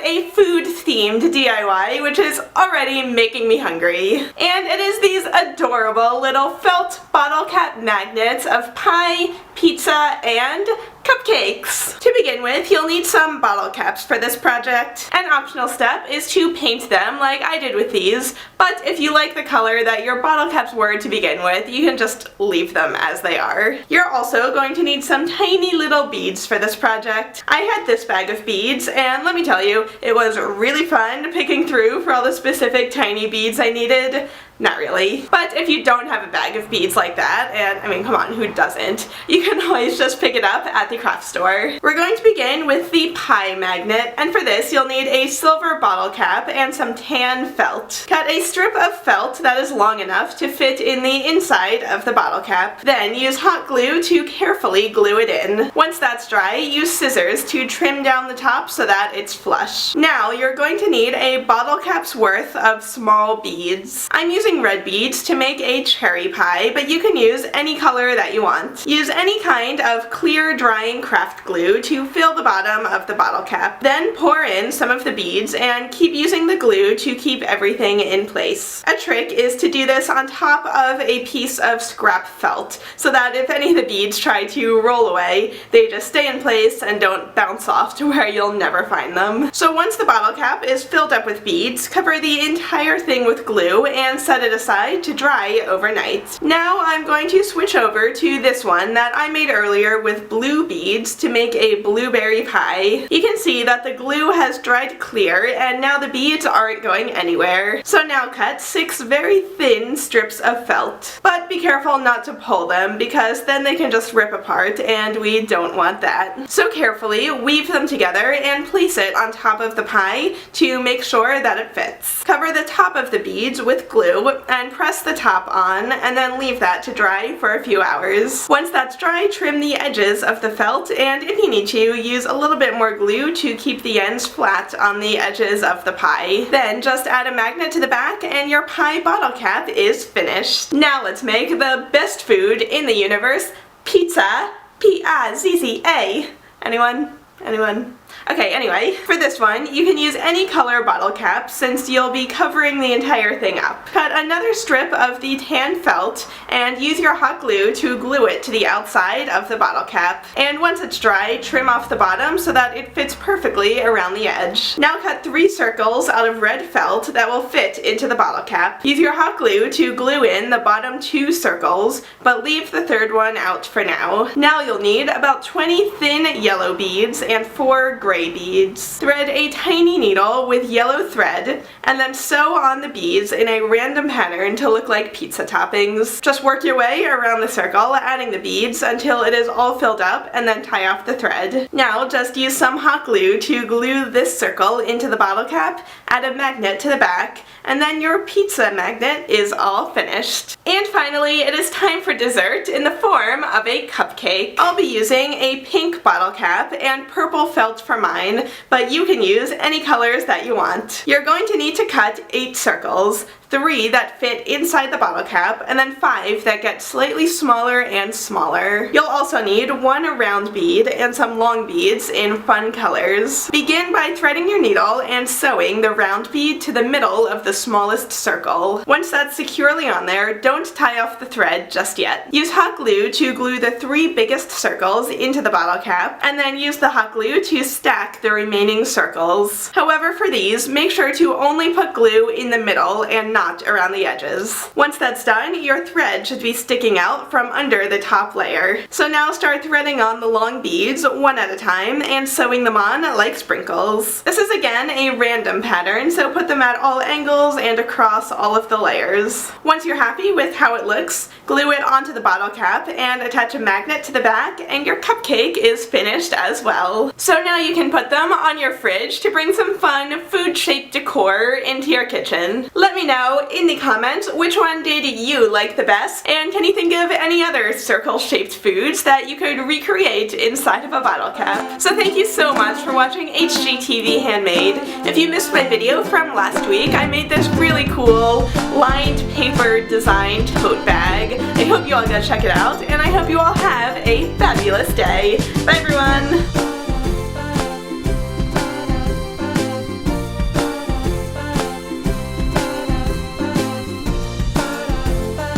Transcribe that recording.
a food-themed DIY, which is already making me hungry. And it is these adorable little felt bottle cap magnets of pie, pizza, and cupcakes. To begin with, you'll need some bottle caps for this project. An optional step is to paint them like I did with these, but if you like the color that your bottle caps were to begin with, you can just leave them as they are. You're also going to need some tiny little beads for this project. I had this bag of beads, and let me tell you, it was really fun picking through for all the specific tiny beads I needed. Not really. But if you don't have a bag of beads like that, and I mean, come on, who doesn't? You can always just pick it up at the craft store. We're going to begin with the pie magnet, and for this you'll need a silver bottle cap and some tan felt. Cut a strip of felt that is long enough to fit in the inside of the bottle cap. Then use hot glue to carefully glue it in. Once that's dry, use scissors to trim down the top so that it's flush. Now you're going to need a bottle cap's worth of small beads. I'm using red beads to make a cherry pie, but you can use any color that you want. Use any kind of clear drying craft glue to fill the bottom of the bottle cap. Then pour in some of the beads and keep using the glue to keep everything in place. A trick is to do this on top of a piece of scrap felt, so that if any of the beads try to roll away, they just stay in place and don't bounce off to where you'll never find them. So once the bottle cap is filled up with beads, cover the entire thing with glue and set it aside to dry overnight. Now I'm going to switch over to this one that I made earlier with blue beads to make a blueberry pie. You can see that the glue has dried clear and now the beads aren't going anywhere. So now cut 6 very thin strips of felt. But be careful not to pull them because then they can just rip apart and we don't want that. So carefully weave them together and place it on top of the pie to make sure that it fits. Cover the top of the beads with glue and press the top on and then leave that to dry for a few hours. Once that's dry, trim the edges of the felt, and if you need to, use a little bit more glue to keep the ends flat on the edges of the pie. Then just add a magnet to the back and your pie bottle cap is finished. Now let's make the best food in the universe, pizza. P-I-Z-Z-A. Anyone? Anyone? Okay, anyway, for this one, you can use any color bottle cap since you'll be covering the entire thing up. Cut another strip of the tan felt and use your hot glue to glue it to the outside of the bottle cap. And once it's dry, trim off the bottom so that it fits perfectly around the edge. Now cut 3 circles out of red felt that will fit into the bottle cap. Use your hot glue to glue in the bottom 2 circles, but leave the third one out for now. Now you'll need about 20 thin yellow beads and 4 gray beads. Thread a tiny needle with yellow thread and then sew on the beads in a random pattern to look like pizza toppings. Just work your way around the circle, adding the beads until it is all filled up and then tie off the thread. Now just use some hot glue to glue this circle into the bottle cap, add a magnet to the back, and then your pizza magnet is all finished. And finally, it is time for dessert in the form of a cupcake. I'll be using a pink bottle cap and purple felt for mine, but you can use any colors that you want. You're going to need to cut 8 circles, 3 that fit inside the bottle cap, and then 5 that get slightly smaller and smaller. You'll also need 1 round bead and some long beads in fun colors. Begin by threading your needle and sewing the round bead to the middle of the smallest circle. Once that's securely on there, don't tie off the thread just yet. Use hot glue to glue the 3 biggest circles into the bottle cap, and then use the hot glue to stack the remaining circles. However, for these, make sure to only put glue in the middle and not around the edges. Once that's done, your thread should be sticking out from under the top layer. So now start threading on the long beads one at a time and sewing them on like sprinkles. This is again a random pattern, so put them at all angles and across all of the layers. Once you're happy with how it looks, glue it onto the bottle cap and attach a magnet to the back, and your cupcake is finished as well. So now you can put them on your fridge to bring some fun food-shaped decor into your kitchen. Let me know in the comments which one did you like the best, and can you think of any other circle-shaped foods that you could recreate inside of a bottle cap? So thank you so much for watching HGTV Handmade. If you missed my video from last week, I made this really cool lined paper designed tote bag. I hope you all go check it out, and I hope you all have a fabulous day. Bye everyone!